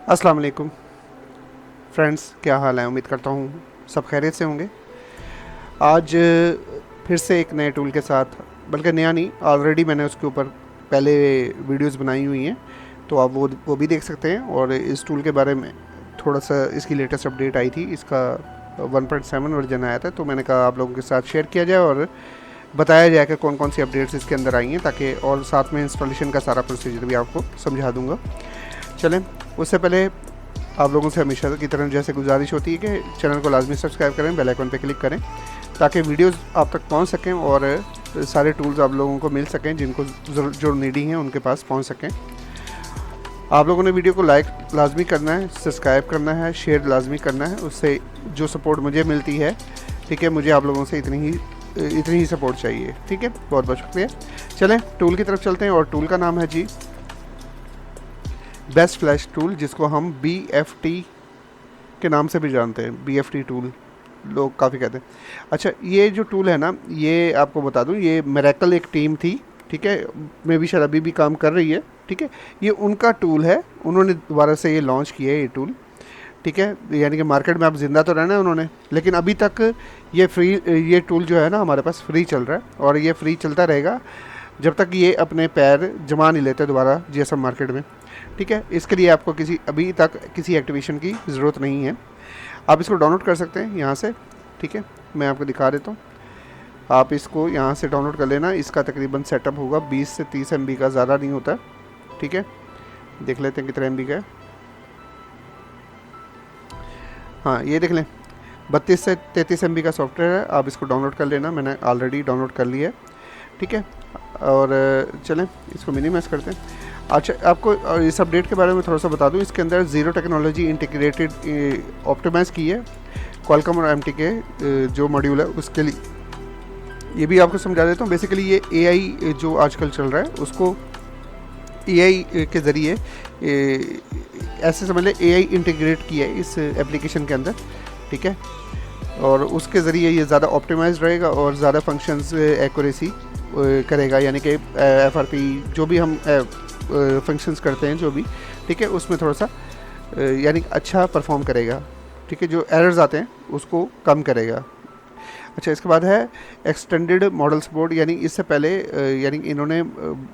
अस्सलाम वालेकुम फ्रेंड्स, क्या हाल है। उम्मीद करता हूँ सब खैरियत से होंगे। आज फिर से एक नए टूल के साथ, बल्कि नया नहीं, ऑलरेडी मैंने उसके ऊपर पहले वीडियोस बनाई हुई हैं, तो आप वो भी देख सकते हैं। और इस टूल के बारे में थोड़ा सा इसकी लेटेस्ट अपडेट आई थी, इसका 1.7 वर्जन आया था, तो मैंने कहा आप लोगों के साथ शेयर किया जाए और बताया जाए कि कौन कौन सी अपडेट्स इसके अंदर आई हैं, ताकि और साथ में इंस्टॉलेशन का सारा प्रोसीजर भी आपको समझा दूंगा। चलें, उससे पहले आप लोगों से हमेशा की तरह जैसे गुजारिश होती है कि चैनल को लाजमी सब्सक्राइब करें, बेल आइकन पर क्लिक करें, ताकि वीडियोस आप तक पहुंच सकें और सारे टूल्स आप लोगों को मिल सकें जिनको जो नीडी हैं उनके पास पहुंच सकें। आप लोगों ने वीडियो को लाइक लाजमी करना है, सब्सक्राइब करना है, शेयर लाजमी करना है, उससे जो सपोर्ट मुझे मिलती है, ठीक है, मुझे आप लोगों से इतनी ही सपोर्ट चाहिए, ठीक है। बहुत बहुत शुक्रिया। चलें टूल की तरफ चलते हैं, और टूल का नाम है जी बेस्ट फ्लैश टूल, जिसको हम BFT के नाम से भी जानते हैं। BFT टूल लोग काफ़ी कहते हैं। अच्छा, ये जो टूल है ना, ये आपको बता दूं, ये मेरेकल एक टीम थी, ठीक है, मे भी शायद अभी भी काम कर रही है, ठीक है। ये उनका टूल है, उन्होंने दोबारा से ये लॉन्च किया है ये टूल, ठीक है। यानी कि मार्केट में अब ज़िंदा तो रहना है उन्होंने, लेकिन अभी तक ये टूल जो है ना हमारे पास फ्री चल रहा है, और ये फ्री चलता रहेगा जब तक ये अपने पैर जमा नहीं लेते दोबारा GSM मार्केट में, ठीक है। इसके लिए आपको अभी तक किसी एक्टिवेशन की ज़रूरत नहीं है। आप इसको डाउनलोड कर सकते हैं यहाँ से, ठीक है। मैं आपको दिखा देता हूँ, आप इसको यहाँ से डाउनलोड कर लेना। इसका तकरीबन सेटअप होगा 20 से 30 MB का, ज़्यादा नहीं होता, ठीक है। देख लेते हैं कितने MB का है। हाँ, ये देख लें, 32 से 33 MB का सॉफ्टवेयर है। आप इसको डाउनलोड कर लेना, मैंने ऑलरेडी डाउनलोड कर लिया है, ठीक है। और चलें इसको मिनिमाइज़ करते हैं। अच्छा, आपको इस अपडेट के बारे में थोड़ा सा बता दूं, इसके अंदर ज़ीरो टेक्नोलॉजी इंटीग्रेटेड ऑप्टिमाइज़ की है क्वालकॉम और MT के जो मॉड्यूल है उसके लिए। ये भी आपको समझा देता हूँ। बेसिकली ये AI जो आजकल चल रहा है उसको AI के ज़रिए ऐसे समझ लें AI इंटीग्रेट किया है इस एप्लीकेशन के अंदर, ठीक है। और उसके ज़रिए ये ज़्यादा ऑप्टिमाइज रहेगा और ज़्यादा फंक्शंस एक्यूरेसी करेगा, यानी कि FRP जो भी हम फंक्शंस करते हैं जो भी, ठीक है, उसमें थोड़ा सा यानी अच्छा परफॉर्म करेगा, ठीक है। जो एरर्स आते हैं उसको कम करेगा। अच्छा, इसके बाद है एक्सटेंडेड मॉडल सपोर्ट, यानी इससे पहले यानी इन्होंने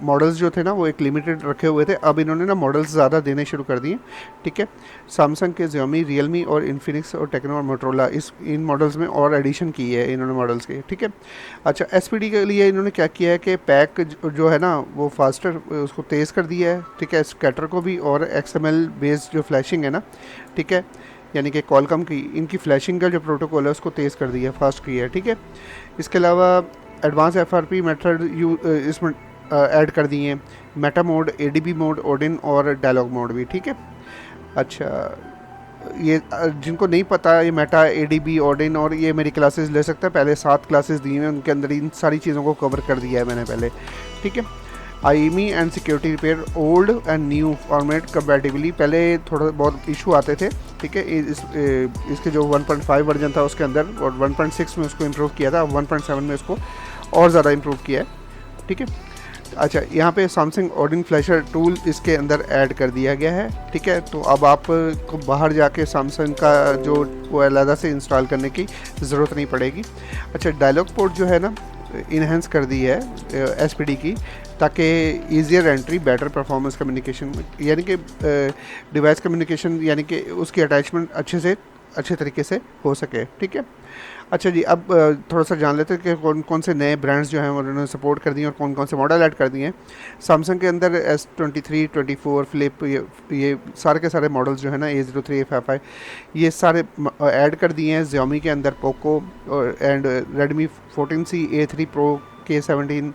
मॉडल्स जो थे ना वो एक लिमिटेड रखे हुए थे, अब इन्होंने ना मॉडल्स ज़्यादा देने शुरू कर दिए, ठीक है। सैमसंग के, Xiaomi, रियलमी और इन्फिनिक्स और टेक्नो और मोटरोला, इन मॉडल्स में और एडिशन की है इन्होंने मॉडल्स के, ठीक है। अच्छा, SPD के लिए इन्होंने क्या किया है कि पैक जो है ना वो फास्टर उसको तेज़ कर दिया है, ठीक है, स्कैटर को भी, और XML बेस्ड जो फ्लैशिंग है ना, ठीक है, यानी कि कॉलकॉम की इनकी फ्लैशिंग का जो प्रोटोकॉल है उसको तेज़ कर दिया है, फास्ट किया है, ठीक है। इसके अलावा एडवांस FRP मेथड इसमें ऐड कर दिए हैं, Meta mode, ADB mode, Odin और डायलॉग मोड भी, ठीक है। अच्छा, ये जिनको नहीं पता, ये मेटा, ADB, ओडिन और ये मेरी क्लासेस ले सकता है, पहले 7 क्लासेस दी हैं, उनके अंदर इन सारी चीज़ों को कवर कर दिया है मैंने पहले, ठीक है। IME and security repair old and new format compatibly, पहले थोड़ा बहुत इशू आते थे, ठीक है। इसके जो 1.5 वर्जन था उसके अंदर, और 1.6 में उसको इम्प्रूव किया था, 1.7 में उसको और ज़्यादा इम्प्रूव किया है, ठीक है। अच्छा, यहाँ पे सैमसंग ओडिन फ्लैशर टूल इसके अंदर ऐड कर दिया गया है, ठीक है। तो अब आपको बाहर जाके सैमसंग का जो वो अलग से इंस्टॉल करने की ज़रूरत नहीं पड़ेगी। अच्छा, डायलॉग पोर्ट जो है ना इन्हेंस कर दी है SPD की, ताकि easier entry, better performance communication, यानी कि डिवाइस कम्युनिकेशन, यानी कि उसकी अटैचमेंट अच्छे तरीके से हो सके, ठीक है। अच्छा जी, अब थोड़ा सा जान लेते हैं कि कौन कौन से नए ब्रांड्स जो हैं उन्होंने सपोर्ट कर दिए और कौन कौन से मॉडल ऐड कर दिए हैं। सैमसंग के अंदर S23, 24, फ्लिप, ये सारे के सारे मॉडल्स जो है ना, A03, A55, ये सारे ऐड कर दिए हैं। Xiaomi के अंदर Poco and Redmi 14C, A3 Pro, K17,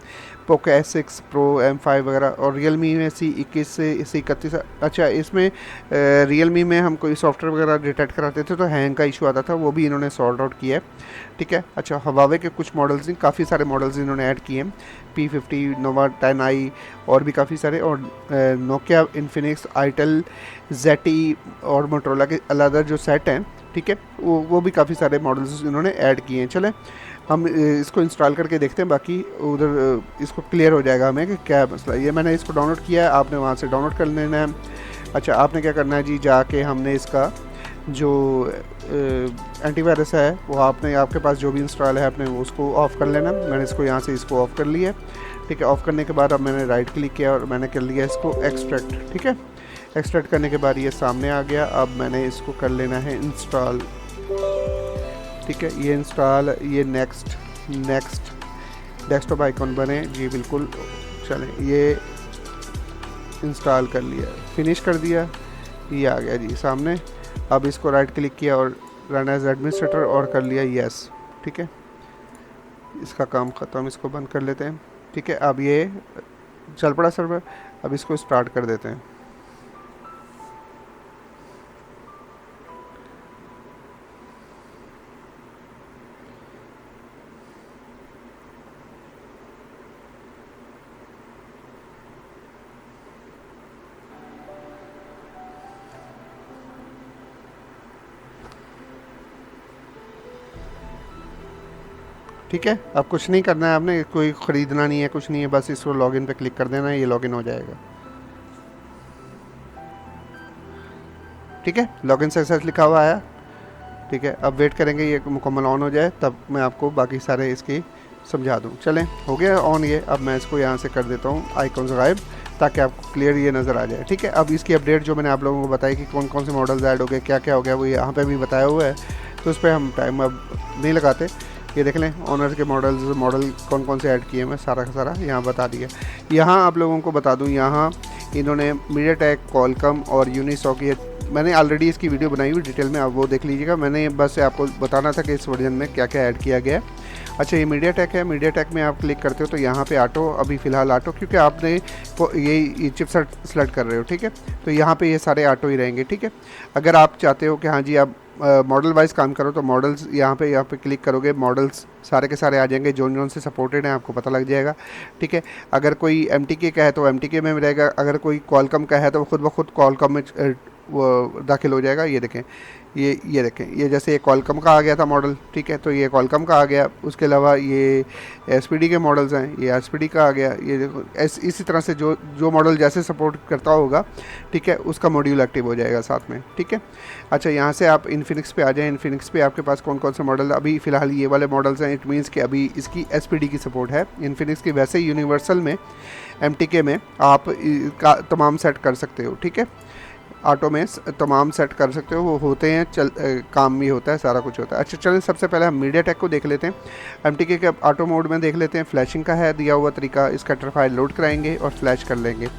Poco S6 Pro, M5 वगैरह, और रियलमी में C21 से C31। अच्छा, इसमें रियलमी में हम कोई सॉफ्टवेयर वगैरह डिटेक्ट कराते थे तो हैंग का इशू आता था, वो भी इन्होंने सॉर्ट आउट किया है, ठीक है। अच्छा, हवावे के कुछ मॉडल्स नहीं, काफ़ी सारे मॉडल्स इन्होंने ऐड किए हैं, P50, Nova 10i और भी काफ़ी सारे, और नोकिया, इन्फिनिक्स, आईटेल, ZTE और मोटरोला के अलग जो सेट हैं, ठीक है, वो भी काफ़ी सारे मॉडल्स इन्होंने ऐड किए हैं। चलें हम इसको इंस्टॉल करके देखते हैं, बाकी उधर इसको क्लियर हो जाएगा हमें कि क्या मसला है। ये मैंने इसको डाउनलोड किया है, आपने वहाँ से डाउनलोड कर लेना है। अच्छा, आपने क्या करना है जी, जाके हमने इसका जो एंटीवायरस है वो आपने, आपके पास जो भी इंस्टॉल है आपने उसको ऑफ़ कर लेना। मैंने इसको यहाँ से इसको ऑफ़ कर लिया, ठीक है। ऑफ़ करने के बाद अब मैंने राइट क्लिक किया और मैंने कर लिया इसको एक्सट्रैक्ट, ठीक है। एक्सट्रैक्ट करने के बाद ये सामने आ गया। अब मैंने इसको कर लेना है इंस्टॉल, ठीक है। ये इंस्टॉल, ये नेक्स्ट डेस्कटॉप आइकॉन बने जी, बिल्कुल। चलें, ये इंस्टॉल कर लिया, फिनिश कर दिया, ये आ गया जी सामने। अब इसको राइट क्लिक किया और रन एज एडमिनिस्ट्रेटर और कर लिया यस, ठीक है। इसका काम ख़त्म, इसको बंद कर लेते हैं, ठीक है। अब ये चल पड़ा सर्वर, अब इसको स्टार्ट कर देते हैं। ठीक है, अब कुछ नहीं करना है आपने, कोई ख़रीदना नहीं है, कुछ नहीं है, बस इसको लॉगिन पे क्लिक कर देना है, ये लॉगिन हो जाएगा, ठीक है। लॉगिन सक्सेस लिखा हुआ आया, ठीक है। अब वेट करेंगे ये मुकम्मल ऑन हो जाए, तब मैं आपको बाकी सारे इसकी समझा दूँ। चलें, हो गया ऑन ये। अब मैं इसको यहाँ से कर देता हूँ आइकॉन्स गायब, ताकि आपको क्लियर ये नज़र आ जाए, ठीक है। अब इसकी अपडेट जो मैंने आप लोगों को बताई कि कौन कौन से मॉडल्स ऐड हो गए, क्या क्या हो गया, वो यहाँ पे भी बताया हुआ है, तो उस पर हम टाइम अब नहीं लगाते। ये देख लें ऑनर के मॉडल कौन कौन से ऐड किए मैं सारा का सारा यहाँ बता दिया। यहाँ आप लोगों को बता दूँ, यहाँ इन्होंने मीडियाटेक, कॉलकम और यूनिसॉक, ये मैंने ऑलरेडी इसकी वीडियो बनाई हुई डिटेल में, आप वो देख लीजिएगा। मैंने बस आपको बताना था कि इस वर्जन में क्या क्या ऐड किया गया है। अच्छा, ये मीडियाटेक है, मीडियाटेक में आप क्लिक करते हो तो यहाँ पे ऑटो, अभी फ़िलहाल ऑटो, क्योंकि आपने ये चिपसेट सेलेक्ट कर रहे हो, ठीक है। तो यहाँ पे ये सारे ऑटो ही रहेंगे, ठीक है। अगर आप चाहते हो कि हाँ जी आप मॉडल वाइज काम करो तो मॉडल्स यहाँ पे क्लिक करोगे, मॉडल्स सारे के सारे आ जाएंगे, जोन से सपोर्टेड हैं, आपको पता लग जाएगा, ठीक है। अगर कोई MTK का है तो MTK में रहेगा, अगर कोई कॉलकम का है तो खुद ब खुद कॉलकम में वो दाखिल हो जाएगा। ये देखें, ये देखें, ये जैसे ये कॉलकम का आ गया था मॉडल, ठीक है, तो ये कॉलकम का आ गया। उसके अलावा ये SPD के मॉडल्स हैं, ये SPD का आ गया। ये देखो इसी तरह से जो मॉडल जैसे सपोर्ट करता होगा, ठीक है, उसका मॉड्यूल एक्टिव हो जाएगा साथ में, ठीक है। अच्छा, यहाँ से आप इन्फिनिक्स पे आ जाएँ। इन्फिनिक्स पे आपके पास कौन कौन से मॉडल अभी फ़िलहाल ये वाले मॉडल्स हैं। इट मीन्स कि अभी इसकी SPD की सपोर्ट है इन्फिनिक्स की। वैसे यूनिवर्सल में MTK में आप का तमाम सेट कर सकते हो, ठीक है। ऑटो में तमाम सेट कर सकते हो, वो होते हैं, काम भी होता है, सारा कुछ होता है। अच्छा चलें, सबसे पहले हम मीडियाटेक को देख लेते हैं। MTK के ऑटो मोड में देख लेते हैं। फ्लैशिंग का है दिया हुआ तरीका, इसका फाइल लोड कराएंगे और फ्लैश कर लेंगे।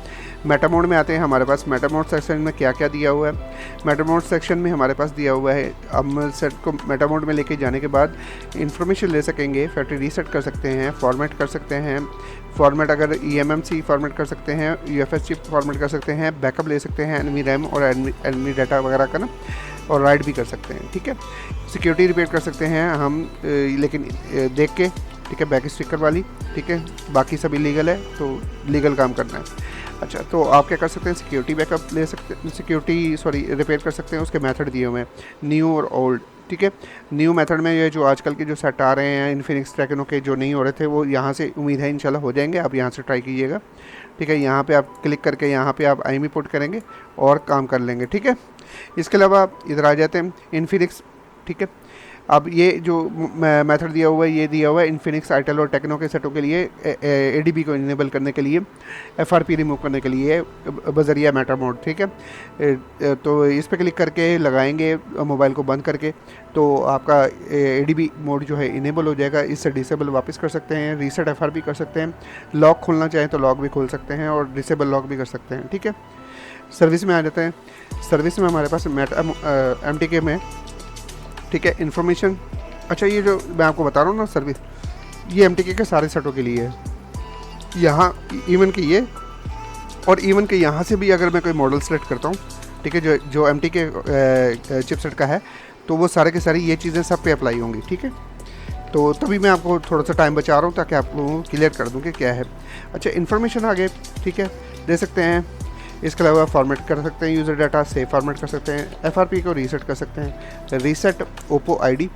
मेटा मोड में आते हैं। हमारे पास मेटा मोड सेक्शन में क्या क्या दिया हुआ है। मेटा मोड सेक्शन में हमारे पास दिया हुआ है, हम सेट को मेटा मोड में लेके जाने के बाद इंफॉर्मेशन ले सकेंगे, फैक्ट्री रीसेट कर सकते हैं, फॉर्मेट कर सकते हैं, फॉर्मेट अगर eMMC फॉर्मेट कर सकते हैं, UFS चिप फॉर्मेट कर सकते हैं, बैकअप ले सकते हैं एनवी रैम और एनवी डाटा वगैरह का ना, और राइट भी कर सकते हैं, ठीक है। सिक्योरिटी रिपेयर कर सकते हैं हम, लेकिन देख के, ठीक है, बैक स्टिकर वाली, ठीक है। बाकी सब इलीगल है, तो लीगल काम करना है। अच्छा, तो आप क्या कर सकते हैं, सिक्योरिटी बैकअप ले सकते हैं, रिपेयर कर सकते हैं। उसके मेथड दिए हुए हैं, न्यू और ओल्ड, ठीक है। न्यू मेथड में ये जो आजकल के जो सेट आ रहे हैं इन्फिनिक्स टेक्नो के, जो नहीं हो रहे थे, वो यहाँ से उम्मीद है इंशाल्लाह हो जाएंगे। आप यहाँ से ट्राई कीजिएगा, ठीक है। यहाँ पे आप क्लिक करके यहाँ पे आप IME पुट करेंगे और काम कर लेंगे, ठीक है। इसके अलावा आप इधर आ जाते हैं इन्फिनिक्स, ठीक है। अब ये जो मेथड दिया हुआ है, ये दिया हुआ है इन्फिनिक्स, आईटेल और टेक्नो के सेटों के लिए ADB को इनेबल करने के लिए, FRP रिमूव करने के लिए बजरिया मेटा मोड, ठीक है। तो इस पर क्लिक करके लगाएंगे मोबाइल को बंद करके, तो आपका ADB मोड जो है इनेबल हो जाएगा। इससे डिसेबल वापस कर सकते हैं, रीसेट FRP कर सकते हैं, लॉक खोलना चाहें तो लॉक भी खोल सकते हैं और डिसेबल लॉक भी कर सकते हैं, ठीक है। सर्विस में आ जाते हैं। सर्विस में हमारे पास MTK में, ठीक है, इन्फॉर्मेशन। अच्छा, ये जो मैं आपको बता रहा हूँ ना सर्विस, ये MTK के सारे सेटों के लिए है। यहाँ इवन कि ये और इवन कि यहाँ से भी अगर मैं कोई मॉडल सेलेक्ट करता हूँ, ठीक है, जो MTK चिपसेट का है, तो वो सारे के सारी ये चीज़ें सब पे अप्लाई होंगी, ठीक है। तो तभी मैं आपको थोड़ा सा टाइम बचा रहा हूँ ताकि आप लोगों को क्लियर कर दूँ कि क्या है। अच्छा, इन्फॉर्मेशन आगे, ठीक है, दे सकते हैं। इसके अलावा फॉर्मेट कर सकते हैं, यूज़र डाटा सेव फॉर्मेट कर सकते हैं, FRP को रीसेट कर सकते हैं, रीसेट OPPO ID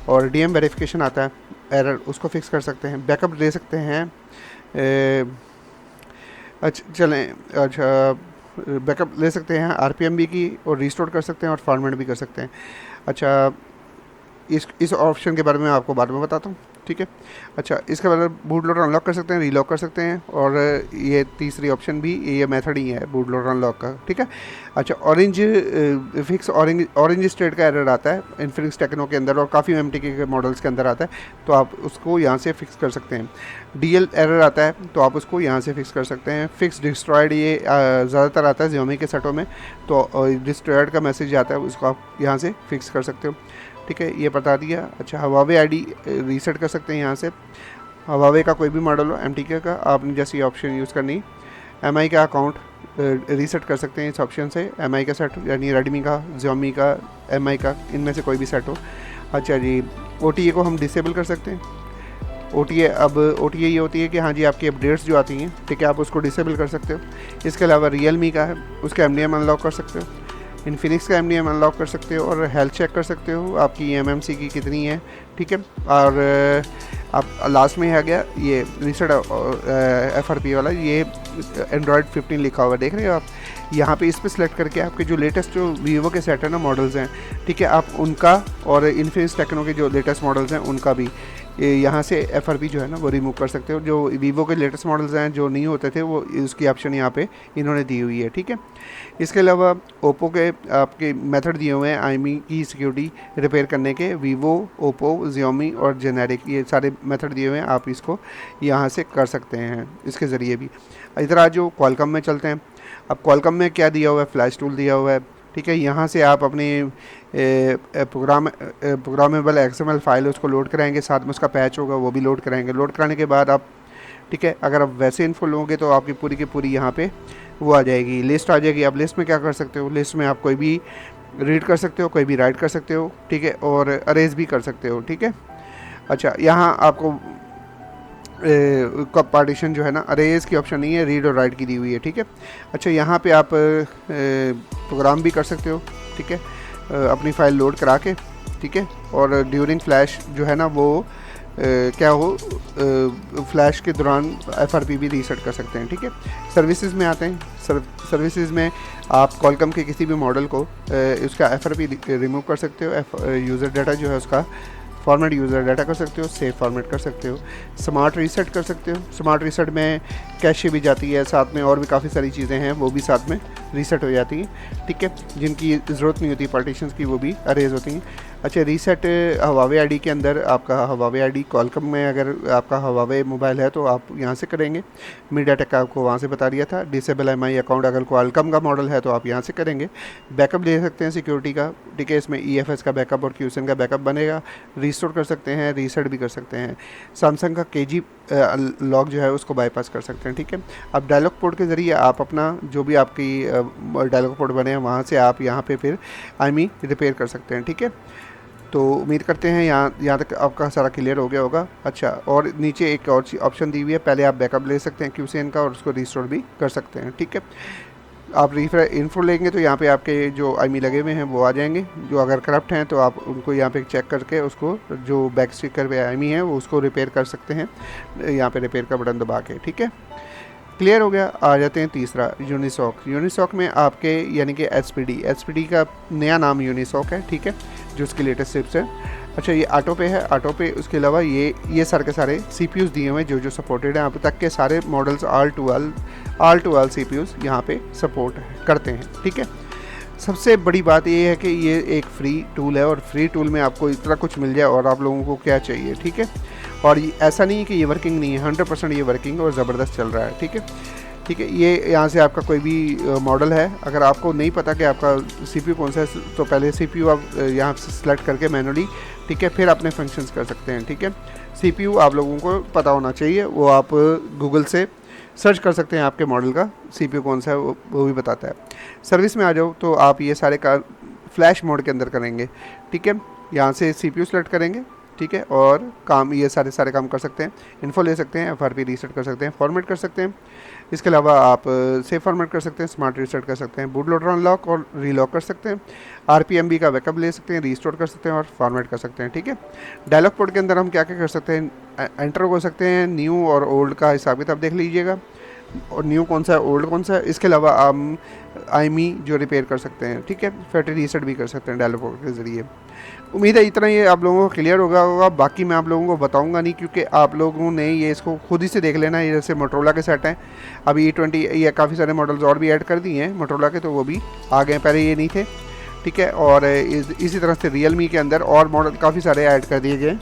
और DM वेरिफिकेशन आता है, एरर, उसको फिक्स कर सकते हैं, बैकअप ले सकते हैं। अच्छा चलें, अच्छा बैकअप ले सकते हैं आरपीएम भी की, और रिस्टोर कर सकते हैं और फॉर्मेट भी कर सकते हैं। अच्छा, इस ऑप्शन के बारे में आपको बाद में बताता हूँ, ठीक है। अच्छा, इसके बाद बूट लोडर अनलॉक कर सकते हैं, रीलॉक कर सकते हैं, और ये तीसरी ऑप्शन भी ये मेथड ही है बूट लोडर अनलॉक का, ठीक है। अच्छा, ऑरेंज स्टेट का एरर आता है इन्फिनिक्स टेक्नो के अंदर और काफ़ी एमटीके के मॉडल्स के अंदर आता है, तो आप उसको यहाँ से फिक्स कर सकते हैं। डीएल एरर आता है तो आप उसको यहाँ से फिक्स कर सकते हैं। फिक्स डिस्ट्रॉयड ये ज़्यादातर आता है Xiaomi के सेटों में, तो डिस्ट्रॉयड का मैसेज आता है, उसको आप यहाँ से फिक्स कर सकते हो, ठीक है। ये बता दिया। अच्छा, Huawei आईडी रीसेट कर सकते हैं यहाँ से। Huawei का कोई भी मॉडल हो MTK का, आपने जैसे ऑप्शन यूज़ करनी। MI का अकाउंट रीसेट कर सकते हैं इस ऑप्शन से। MI का सेट यानी रेडमी का, Xiaomi का, MI का, इनमें से कोई भी सेट हो। अच्छा जी, OTA को हम डिसेबल कर सकते हैं। OTA अब OTA ये होती है कि हाँ जी, आपकी अपडेट्स जो आती हैं, ठीक है, आप उसको डिसेबल कर सकते हो। इसके अलावा Realme का है, उसका MDM अनलॉक कर सकते हो। इन्फिनिक्स का MDM अनलॉक कर सकते हो और हेल्थ चेक कर सकते हो आपकी MMC की कितनी है, ठीक है। और आप लास्ट में आ गया ये रीसेट FRP वाला, ये एंड्रॉयड 15 लिखा हुआ देख रहे हो आप। यहाँ पे इस पर सिलेक्ट करके आपके जो लेटेस्ट जो वीवो के सेट है ना मॉडल्स हैं, ठीक है, आप उनका और इन्फिनिक्स टेक्नो के जो लेटेस्ट मॉडल्स हैं उनका भी यहाँ से FRP जो है ना वो रिमूव कर सकते हो। जो वीवो के लेटेस्ट मॉडल्स हैं जो नहीं होते थे वो उसकी ऑप्शन यहाँ पे इन्होंने दी हुई है, ठीक है। इसके अलावा ओप्पो के आपके मेथड दिए हुए हैं आईमी की सिक्योरिटी रिपेयर करने के, वीवो, ओप्पो, Xiaomi और जेनेरिक, ये सारे मेथड दिए हुए हैं, आप इसको यहाँ से कर सकते हैं इसके ज़रिए भी। इधर आज जो क्वालकॉम में चलते हैं। अब क्वालकॉम में क्या दिया हुआ है, फ्लैश टूल दिया हुआ है, ठीक है। यहाँ से आप अपनी प्रोग्रामेबल XML फाइल उसको लोड कराएंगे, साथ में उसका पैच होगा वो भी लोड कराएंगे। लोड कराने के बाद आप, ठीक है, अगर आप वैसे इन्फो लोगे तो आपकी पूरी की पूरी यहाँ पे वो आ जाएगी, लिस्ट आ जाएगी। आप लिस्ट में क्या कर सकते हो, लिस्ट में आप कोई भी रीड कर सकते हो, कोई भी राइट कर सकते हो, ठीक है, और अरेज भी कर सकते हो, ठीक है। अच्छा, यहाँ आपको का पार्टीशन जो है ना, अरेज की ऑप्शन नहीं है, रीड और राइट की दी हुई है, ठीक है। अच्छा, यहाँ पे आप प्रोग्राम भी कर सकते हो, ठीक है, अपनी फ़ाइल लोड करा के, ठीक है। और ड्यूरिंग फ्लैश जो है ना वो क्या हो, फ्लैश के दौरान FRP भी रीसेट कर सकते हैं, ठीक है। सर्विसेज में आते हैं। सर्विसेज में आप क्वालकॉम के किसी भी मॉडल को उसका FRP रिमूव कर सकते हो। यूज़र डाटा जो है उसका फॉर्मेट यूज़र डाटा कर सकते हो, सेव फॉर्मेट कर सकते हो, स्मार्ट रीसेट कर सकते हो। स्मार्ट रीसेट में कैशे भी जाती है, साथ में और भी काफ़ी सारी चीज़ें हैं वो भी साथ में रीसेट हो जाती हैं, ठीक है, जिनकी ज़रूरत नहीं होती पार्टीशंस की, वो भी अरेज होती हैं। अच्छा, रीसेट Huawei आईडी के अंदर आपका Huawei आईडी क्वालकॉम में अगर आपका Huawei मोबाइल है तो आप यहाँ से करेंगे। मीडियाटेक का आपको वहाँ से बता दिया था। डिसेबल MI अकाउंट अगर क्वालकॉम का मॉडल है तो आप यहाँ से करेंगे। बैकअप ले सकते हैं सिक्योरिटी का, ठीक है, इसमें EFS का बैकअप और QSIN का बैकअप बनेगा। रिस्टोर कर सकते हैं, रीसेट भी कर सकते हैं। सैमसंग का KG लॉक जो है उसको बाईपास कर सकते हैं, ठीक है। अब डायलॉग पोर्ट के ज़रिए आप अपना जो भी आपकी डायलॉग पोर्ट बने हैं वहाँ से आप यहाँ पे फिर IMEI रिपेयर कर सकते हैं, ठीक है। तो उम्मीद करते हैं यहाँ तक आपका सारा क्लियर हो गया होगा। अच्छा, और नीचे एक और ऑप्शन दी हुई है, पहले आप बैकअप ले सकते हैं QCN का और उसको रिस्टोर भी कर सकते हैं, ठीक है। आप इन्फो लेंगे तो यहाँ पे आपके जो IMEI लगे हुए हैं वो आ जाएंगे। जो अगर करप्ट हैं तो आप उनको यहाँ पे चेक करके उसको जो बैक स्टिकर पे IMEI है वो उसको रिपेयर कर सकते हैं, यहाँ पे रिपेयर का बटन दबा के, ठीक है। क्लियर हो गया। आ जाते हैं तीसरा, यूनिसॉक में आपके यानी कि एचपीडी का नया नाम यूनिसॉक है, ठीक है, जो उसकी लेटेस्ट चिप्स है। अच्छा, ये ऑटो पे है, ऑटो पे। उसके अलावा ये सारे के सारे CPUs दिए हुए हैं जो सपोर्टेड हैं। अब तक के सारे models all to all CPUs यहाँ पे सपोर्ट करते हैं, ठीक है। सबसे बड़ी बात ये है कि ये एक फ्री टूल है और फ्री टूल में आपको इतना कुछ मिल जाए और आप लोगों को क्या चाहिए, ठीक है। और ऐसा नहीं है कि ये वर्किंग नहीं है, 100% ये वर्किंग और ज़बरदस्त चल रहा है, ठीक है, ठीक है। ये यहाँ से आपका कोई भी मॉडल है, अगर आपको नहीं पता कि आपका CPU कौन सा है तो पहले CPU आप यहाँ से सिलेक्ट करके मैनुअली, ठीक है, फिर अपने फंक्शंस कर सकते हैं, ठीक है। CPU आप लोगों को पता होना चाहिए, वो आप गूगल से सर्च कर सकते हैं, आपके मॉडल का CPU कौन सा है वो भी बताता है। सर्विस में आ जाओ तो आप ये सारे का फ्लैश मोड के अंदर करेंगे, ठीक है। यहाँ से CPU सेलेक्ट करेंगे, ठीक है, और काम ये सारे काम कर सकते हैं। इन्फो ले सकते हैं, FRP रीसेट कर सकते हैं, फॉर्मेट कर सकते हैं। इसके अलावा आप सेव फॉर्मेट कर सकते हैं, स्मार्ट रीसेट कर सकते हैं, बूट लोडर अनलॉक और रीलॉक कर सकते हैं, RPMB का बैकअप ले सकते हैं, रीस्टोर कर सकते हैं और फॉर्मेट कर सकते हैं, ठीक है। डायलॉग पोर्ट के अंदर हम क्या क्या कर सकते हैं, एंटर हो सकते हैं, न्यू और ओल्ड का हिसाब किताब देख लीजिएगा। और न्यू कौन सा है, ओल्ड कौन सा है। इसके अलावा हम IMEI जो रिपेयर कर सकते हैं, ठीक है, फैक्ट्री रीसेट भी कर सकते हैं डेवलपर के ज़रिए। उम्मीद है इतना ये आप लोगों को क्लियर होगा। बाकी मैं आप लोगों को बताऊंगा नहीं, क्योंकि आप लोगों ने ये इसको खुद ही से देख लेना है। जैसे मोटरोला के सेट हैं, अभी E20 ये काफ़ी सारे मॉडल्स और भी ऐड कर दिए हैं मोटरोला के, तो वो भी आ गए, पहले ये नहीं थे, ठीक है। और इसी तरह से Realme के अंदर और मॉडल काफ़ी सारे ऐड कर दिए गए।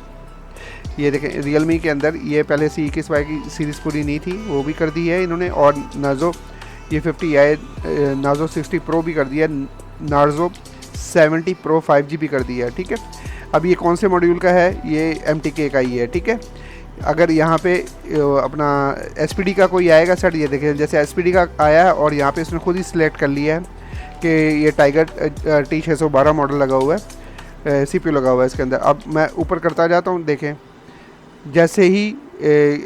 ये देखें Realme के अंदर ये पहले से 21Y की सीरीज़ पूरी नहीं थी, वो भी कर दी है इन्होंने। और नार्ज़ो ये 50i, नार्ज़ो 60 प्रो भी कर दिया, नार्ज़ो 70 प्रो 5G भी कर दिया है, ठीक है। अब ये कौन से मॉड्यूल का है, ये MTK का ही है, ठीक है। अगर यहाँ पे अपना SPD का कोई आएगा सेट, ये देखें जैसे SPD का आया है और यहाँ पे इसने खुद ही सिलेक्ट कर लिया है कि ये टाइगर T612 मॉडल लगा हुआ है, CPU लगा हुआ है इसके अंदर। अब मैं ऊपर करता जाता हूँ, देखें जैसे ही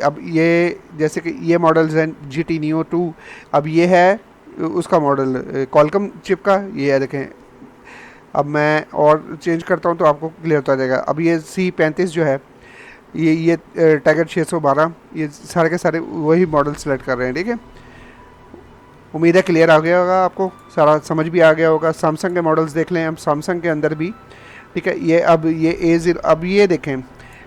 अब ये जैसे कि ये मॉडल्स हैं GT Neo 2, अब ये है उसका मॉडल Qualcomm चिप का, ये है देखें। अब मैं और चेंज करता हूँ तो आपको क्लियर होता जाएगा। अब ये C35 जो है, ये टाइगर 612, ये सारे के सारे वही मॉडल सेलेक्ट कर रहे हैं, ठीक है। उम्मीद है क्लियर आ गया होगा, आपको सारा समझ भी आ गया होगा। सैमसंग के मॉडल्स देख लें हम, सैमसंग के अंदर भी, ठीक है। ये अब ये A0, अब ये देखें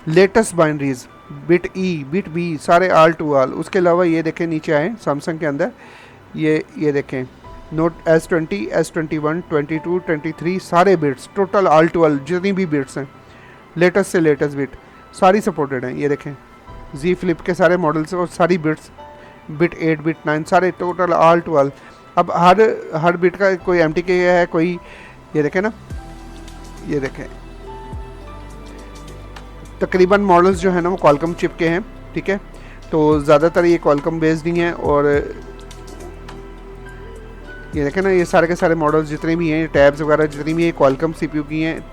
latest binaries bit E bit B सारे ऑल टू ऑल। उसके अलावा ये देखें नीचे आए सैमसंग के अंदर, ये देखें नोट S20, S21, 22, 23 सारे bits total all to all जितनी भी बिट्स हैं लेटेस्ट से लेटेस्ट बिट सारी सपोर्टेड हैं। ये देखें Z Flip के सारे मॉडल्स और सारी बिट्स, बिट 8, बिट 9 सारे टोटल ऑल टू ऑल। अब हर बिट का कोई MTK है, कोई ये देखें ना, ये देखें तकरीबन मॉडल्स जो है ना वो Qualcomm चिप के हैं, ठीक है। तो ज़्यादातर ये Qualcomm बेस्ड ही हैं। और ये देखें ना, ये सारे के सारे मॉडल्स जितने भी हैं, टैब्स वगैरह जितनी भी हैं Qualcomm CPU की हैं।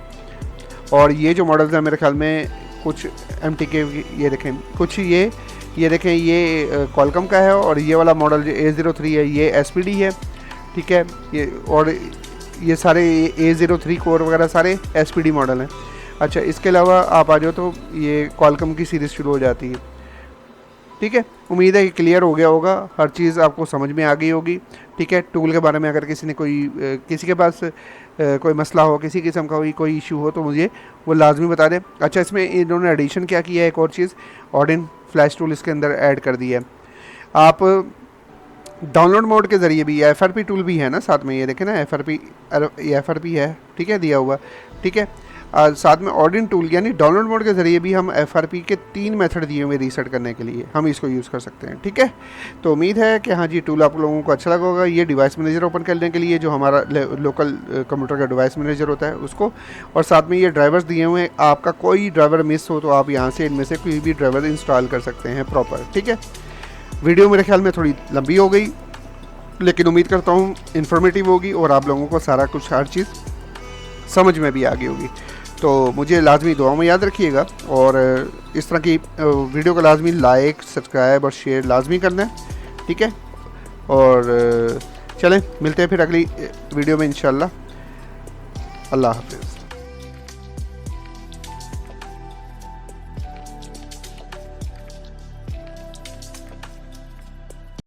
और ये जो मॉडल्स हैं मेरे ख्याल में कुछ MTK, ये देखें कुछ ये देखें ये Qualcomm का है। और ये वाला मॉडल जो A03 है ये SPD है, ठीक है। ये और ये सारे A03 कोर वगैरह सारे SPD मॉडल हैं। अच्छा, इसके अलावा आप आ जाओ तो ये Qualcomm की सीरीज़ शुरू हो जाती है, ठीक है। उम्मीद है कि क्लियर हो गया होगा, हर चीज़ आपको समझ में आ गई होगी, ठीक है। टूल के बारे में अगर किसी के पास कोई मसला हो, किसी किस्म का कोई इशू हो तो मुझे वो लाजमी बता दें। अच्छा, इसमें इन्होंने एडिशन क्या किया है, एक और चीज़ ऑडिन फ्लैश टूल इसके अंदर ऐड कर दिया है। आप डाउनलोड मोड के ज़रिए भी, FRP टूल भी है ना साथ में, ये देखें ना FRP है, ठीक है, दिया हुआ, ठीक है। साथ में ऑडिन टूल यानी डाउनलोड मोड के ज़रिए भी हम FRP के 3 मेथड दिए हुए रीसेट करने के लिए हम इसको यूज़ कर सकते हैं, ठीक है। तो उम्मीद है कि हाँ जी टूल आप लोगों को अच्छा लगा होगा। ये डिवाइस मैनेजर ओपन करने के लिए जो हमारा लोकल कंप्यूटर का डिवाइस मैनेजर होता है उसको, और साथ में ये ड्राइवर्स दिए हुए हैं। आपका कोई ड्राइवर मिस हो तो आप यहाँ से इनमें से कोई भी ड्राइवर इंस्टॉल कर सकते हैं प्रॉपर, ठीक है। वीडियो मेरे ख्याल में थोड़ी लंबी हो गई, लेकिन उम्मीद करता हूँ इन्फॉर्मेटिव होगी और आप लोगों को सारा कुछ हर चीज़ समझ में भी आ गई होगी। तो मुझे लाजमी दुआओं में याद रखिएगा, और इस तरह की वीडियो को लाजमी लाइक, सब्सक्राइब और शेयर लाजमी करना है, ठीक है। और चलें मिलते हैं फिर अगली वीडियो में इंशाल्लाह। अल्लाह हाफ़िज़।